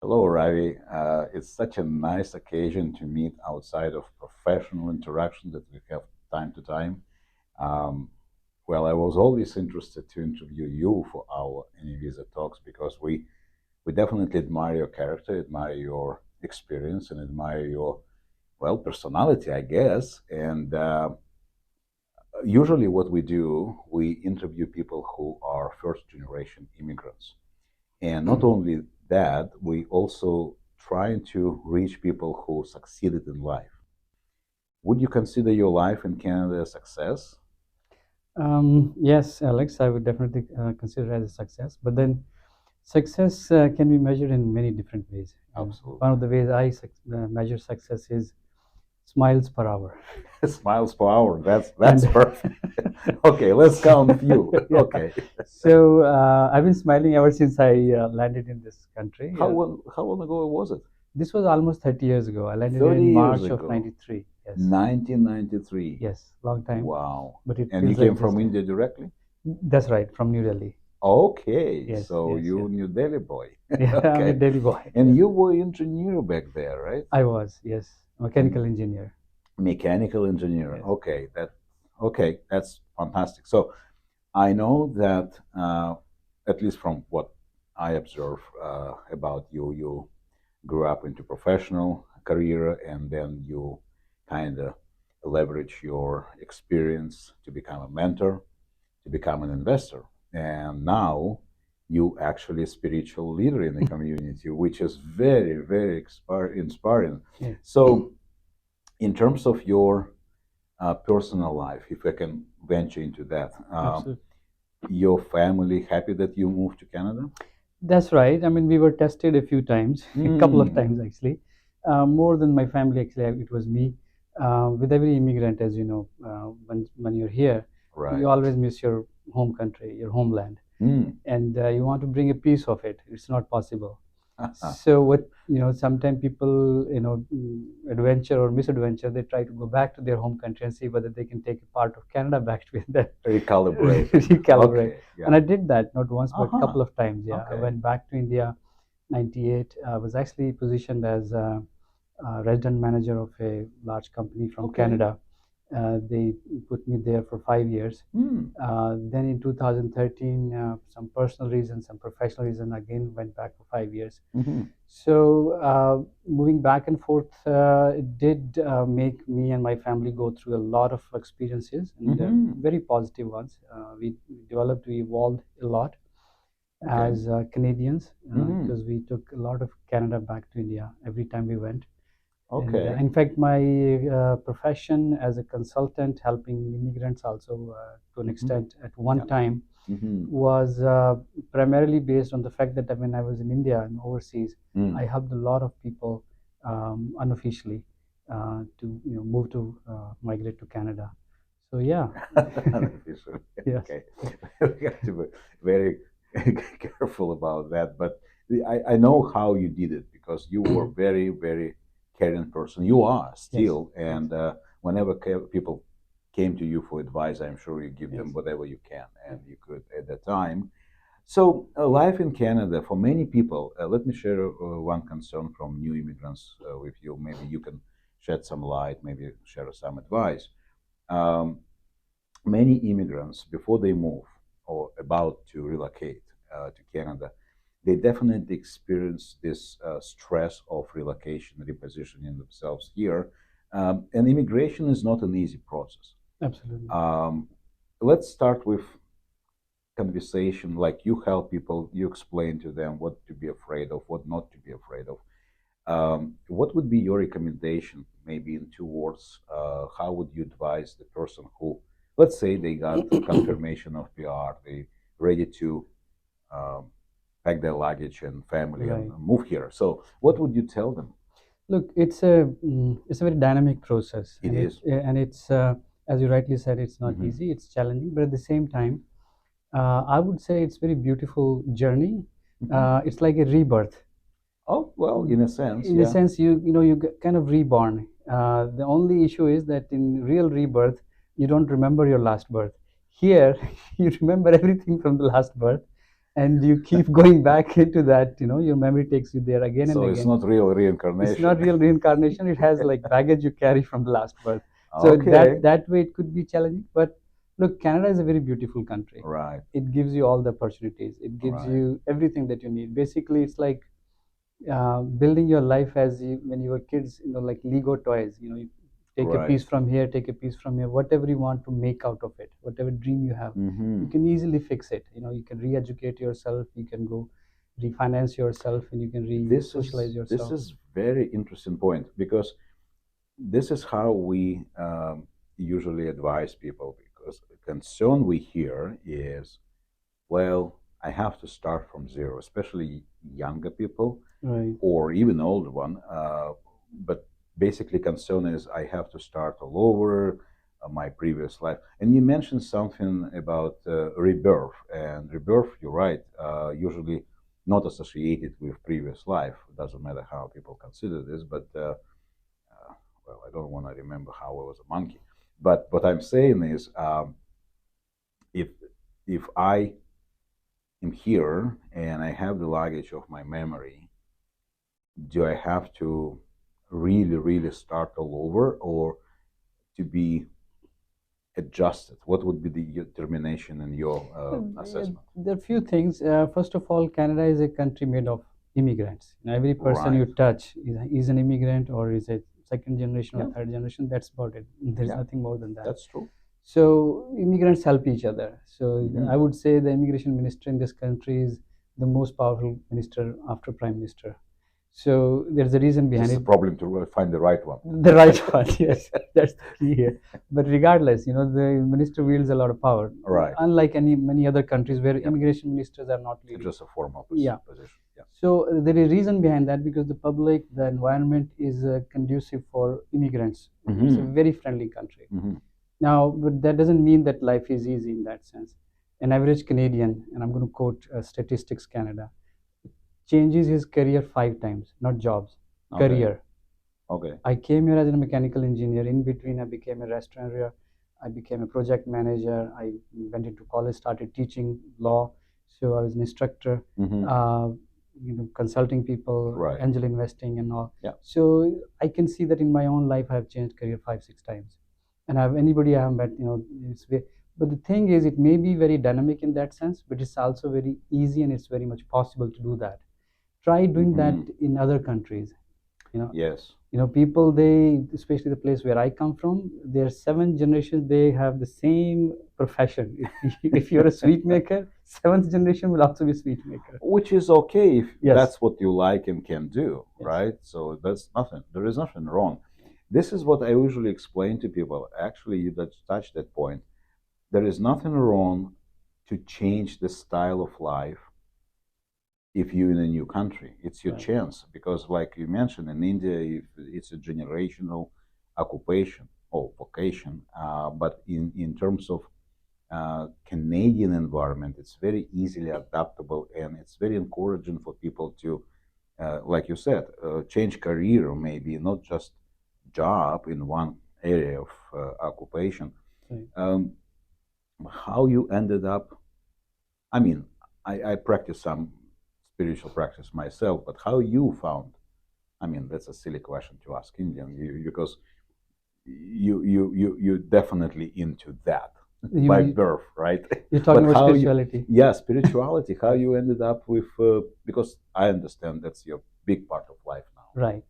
Hello, Ravi. It's such a nice occasion to meet outside of professional interaction that we have time to time. Um, well, I was always interested to interview you for our Anyvisa Talks because we definitely admire your character, admire your experience, and admire your, well, personality, I guess. And usually, what we do, we interview people who are first generation immigrants. And not only that, we also trying to reach people who succeeded in life. Would you consider your life in Canada a success? Yes, Alex, I would definitely consider it as a success. But then success can be measured in many different ways. And one Absolutely. of the ways I measure success is smiles per hour. Smiles per hour. That's And perfect. Okay, let's count few. yeah, Okay. so I've been smiling ever since I landed in this country. How long ago was it? This was almost 30 years ago. I landed here 30 in years March of ago. '93. Yes, 1993. yes, long time, Wow. but it And you feels like came from just. India directly? That's right, from New Delhi. Okay, Yes, so yes, you yes. New Delhi boy. Yeah, I'm a Okay. Delhi boy. And Yes. you were engineer back there, right? I was, yes, And mechanical engineer. mechanical engineer. Yes. Okay, that's fantastic. So I know that at least from what I observe about you, you grew up into professional career and then you kind of leverage your experience to become a mentor, to become an investor, and now you actually a spiritual leader in the community, which is very, very inspiring. Yeah. So in terms of your personal life, if I can venture into that. Absolutely. Your family happy that you moved to Canada? That's right. I mean, we were tested a few times, a couple of Mm, times actually. More than my family, actually, it was me. With every immigrant, as you know, when you're here, you right. always miss your home country, your homeland, Mm. and you want to bring a piece of it. It's not possible. So what sometimes people adventure or misadventure, they try to go back to their home country and see whether they can take a part of Canada back with them. Recalibrate. Recalibrate. Okay, And yeah. I did that not once but a Uh-huh. couple of times. Yeah, I Okay. went back to India 98. I was actually positioned as a resident manager of a large company from Okay. Canada. They put me there for 5 years. Mm. Then in 2013, some personal reasons, some professional reason, again went back for 5 years. Mm-hmm. So moving back and forth, it did make me and my family go through a lot of experiences and Mm-hmm. very positive ones. We developed, we evolved a lot Okay. as Canadians Mm-hmm. because we took a lot of Canada back to India every time we went. And Okay. in fact, my profession as a consultant helping immigrants also to an Mm-hmm. extent at one Yeah. time Mm-hmm. was primarily based on the fact that when I was in India and overseas, I Mm. helped a lot of people unofficially to move to migrate to Canada. So yeah, Unofficial. yes, Okay. We have to be very careful about that. But I know how you did it because you were very, very caring person. You are yes, still, yes, and whenever people came to you for advice, I'm sure you give them yes, whatever you can, yes. and you could at the time. So, life in Canada for many people. Let me share one concern from new immigrants with you. Maybe you can shed some light. Maybe share some advice. Um, Many immigrants, before they move or about to relocate to Canada, they definitely experience this stress of relocation, repositioning themselves here. And immigration is not an easy process. Absolutely. Um, let's start with conversation like you help people, you explain to them what to be afraid of, what not to be afraid of. What would be your recommendation, maybe in two words? How would you advise the person who, let's say, they got confirmation of PR, they ready to um, pack their luggage and family and Right. move here? So, what would you tell them? Look, it's a very dynamic process, It and is. it's as you rightly said, it's not Mm-hmm. easy. It's challenging, but at the same time, I would say it's very beautiful journey. Mm-hmm. It's like a rebirth. Oh, well, in a sense, In a yeah. sense, you get kind of reborn. The only issue is that in real rebirth, you don't remember your last birth. Here, you remember everything from the last birth, and you keep going back into that. Your memory takes you there again and So it's again. not real It's not reincarnation. real reincarnation. It has like baggage you carry from the last birth. So that Okay. that way it could be challenging. But look, Canada is a very beautiful country. Right. It gives you all the opportunities. It gives Right. you everything that you need. Basically, it's like building your life as when you were kids. Like Lego toys. You take a Right. piece from here, take a piece from here. Whatever you want to make out of it, whatever dream you have, you Hmm. can easily fix it. You can re-educate yourself. You can go refinance yourself, and you can re-socialize This yourself. is very interesting point because this is how we usually advise people because the concern we hear is, well, I have to start from zero, especially younger people Right. or even older one. But basically, concern is I have to start all over my previous life. And you mentioned something about rebirth, and rebirth. You're right. Usually not associated with previous life. It doesn't matter how people consider this, but well, I don't want to remember how I was a monkey. But what I'm saying is, if I am here and I have the luggage of my memory, do I have to really start all over or to be adjusted? What would be the determination in your assessment? There are few things. First of all, Canada is a country made of immigrants. Every person Right. you touch is an immigrant or is a second generation or Yeah. third generation. That's about it. There's Yeah. nothing more than that. That's true. So immigrants help each other. So Hmm. I would say the immigration minister in this country is the most powerful minister after prime minister. So there's a reason Just behind a it. problem to find the right one. The right one, yes, that's the key here. But regardless, the minister wields a lot of power, Right. unlike many other countries where Yeah. immigration ministers are not It's leading. just a formal Yeah. position. Yeah. So there is reason behind that because the public, the environment is conducive for immigrants. It's a Hmm. very friendly country. Hmm. Now, but that doesn't mean that life is easy in that sense. An average Canadian, and I'm going to quote Statistics Canada, changes his career 5 times, not jobs, Okay. career. Okay. I came here as a mechanical engineer. In between, I became a restaurateur. I became a project manager. I went into college, started teaching law. So I was an instructor, Hmm. uh, consulting people, Right. angel investing, and all. Yeah. So I can see that in my own life, I have changed career 5, 6 times. And anybody I have met, but the thing is, it may be very dynamic in that sense, but it's also very easy and it's very much possible to do that. Try doing that Hmm. in other countries. You know, Yes. people, especially the place where I come from, their 7th generation, they have the same profession. If you're a sweet maker, 7th generation will also be a sweet maker. Which is okay if Yes. that's what you like and can do, Yes. right? So that's nothing. There is nothing wrong. This is what I usually explain to people. Actually, you touched that point. There is nothing wrong to change the style of life if you're in a new country. It's your Right. chance because, like you mentioned, in India, if it's a generational occupation or vocation. But in terms of Canadian environment, it's very easily adaptable and it's very encouraging for people to, like you said, change career, maybe not just job in one area of occupation. Right. How you ended up, I mean, I practice some spiritual practice myself, but how you found, I mean, that's a silly question to ask Indian because you definitely into that by You, birth, right? you're talking But about how you, spirituality. yeah, spirituality, how you ended up with, because I understand that's your big part of life now. Right.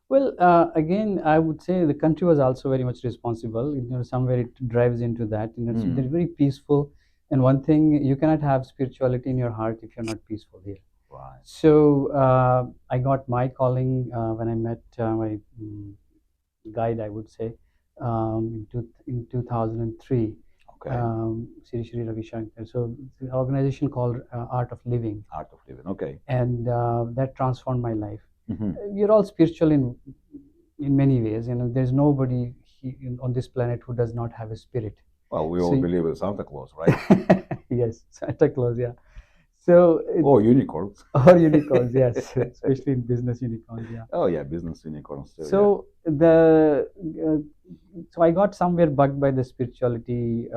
Well, again, I would say the country was also very much responsible. Somewhere it drives into that. They're very peaceful. And one thing, you cannot have spirituality in your heart if you're not peaceful here. Right. So I got my calling when I met my guide, I would say, in 2003. Okay. Sri Sri Ravi Shankar. So it's an organization called Art of Living, Art of living. Okay. and that transformed my life. Hmm. We're all spiritual in many ways. There's nobody on this planet who does not have a spirit. Well, we So all believe in Santa Claus, right? yes, Santa Claus, yeah. So Or unicorns. or unicorns, yes, especially in business unicorns, yeah. Oh yeah, business unicorns too. So so I got somewhere bugged by the spirituality,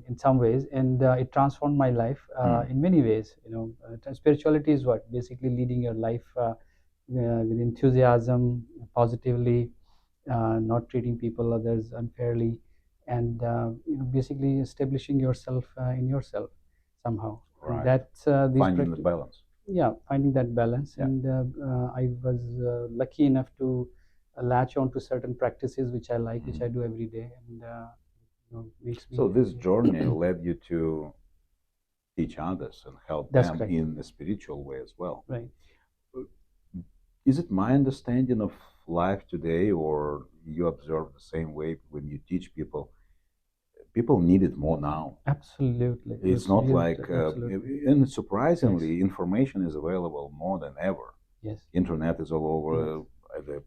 in some ways, and it transformed my life in many ways. Spirituality is what basically leading your life with enthusiasm, positively, not treating people others unfairly, and basically establishing yourself in yourself somehow. And Right. that's Finding the balance. yeah, finding that balance. Yeah. And I was lucky enough to latch on to certain practices which I like, which I do every day, and makes me So this journey led you to teach others and help that's them correct. in a spiritual way as well. Right. Is it my understanding of life today, or you observe the same way when you teach people? People need it more now. Absolutely. It's not like, Absolutely. and Yes. surprisingly, information is available more than ever. Yes. Internet is all over. Yes.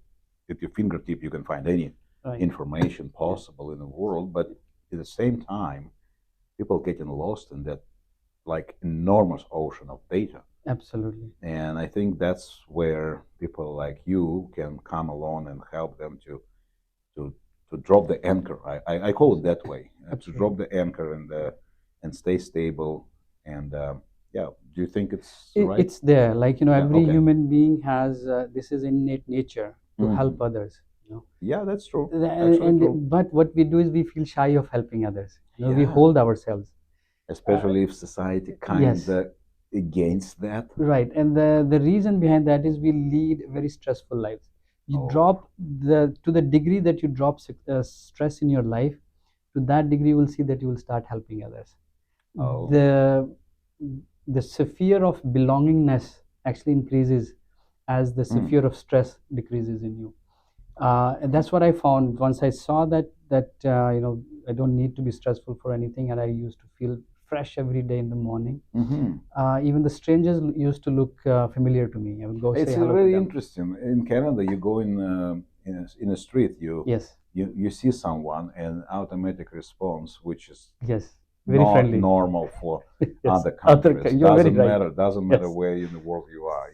At your fingertip, you can find any Right. information possible in the world. But at the same time, people getting lost in that like enormous ocean of data. Absolutely. And I think that's where people like you can come along and help them to to drop the anchor. I call it that way, to drop the anchor and stay stable. And yeah, do you think it's right? It's there, like Yeah, every okay. human being has this is innate nature to help Mhm. others. Yeah, that's true. Actually And true. but what we do is we feel shy of helping others. We Yeah. hold ourselves. Especially if society kind Yes. of against that. Right, and the reason behind that is we lead very stressful lives. You Oh. drop to the degree that you drop stress in your life, to that degree you will see that you will start helping others. Oh. The sphere of belongingness actually increases as the sphere of stress decreases in you. And that's what I found once I saw that I don't need to be stressful for anything, and I used to feel fresh every day in the morning. Even the strangers used to look familiar to me. I would go It's say hello to very them. interesting. In Canada, you go in a street, Yes, you see someone, and automatic response, which is yes, very not friendly. normal for Yes, other countries. you're very Doesn't right. matter. Doesn't matter Yes, where in the world you are.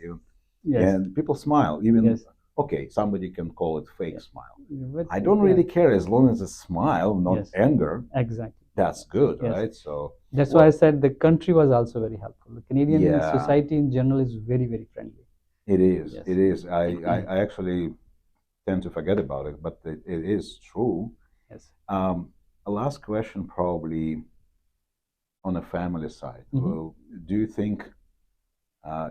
yes, And people smile. Even yes. okay, somebody can call it fake Yes. smile. But, I don't really care as long as it's a smile, not Yes. anger. Exactly. That's good, Yes. right? So That's why I said the country was also very helpful. The Canadian yeah, society in general is very, very friendly. it is. Yes. It is. I actually tend to forget about it, but it is true. Yes. A last question, probably on a family side. Well, do you think,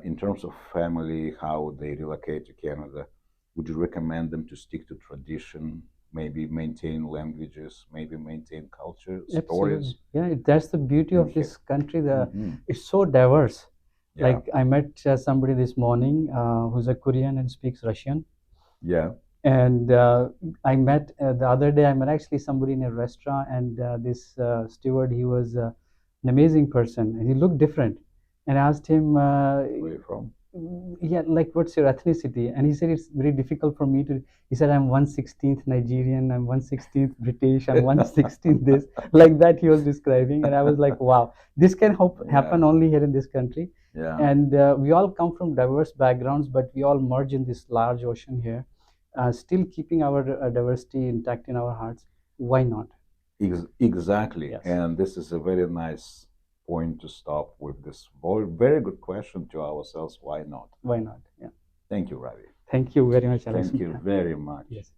in terms of family, how they relocate to Canada, would you recommend them to stick to tradition, maybe maintain languages, maybe maintain culture, Absolutely. stories? Yeah, that's the beauty of this country. It's so diverse. Yeah. Like I met somebody this morning who's a Korean and speaks Russian. Yeah. And I met the other day. I met actually somebody in a restaurant, and this steward. He was an amazing person, and he looked different. And I asked him, Where are you from? yeah, like what's your ethnicity? And he said it's very difficult for me to. He said I'm 1/16th Nigerian, I'm 1/16th British, I'm 1/16th this, like that he was describing, and I was like, wow, this can happen only here in this country. Yeah. And we all come from diverse backgrounds, but we all merge in this large ocean here, still keeping our diversity intact in our hearts. Why not? Exactly. Yes. And this is a very nice point to stop with this very good question to ourselves. Why not? Why not? Yeah. Thank you, Ravi. Thank you very much, Alex. Thank you very much. Yes.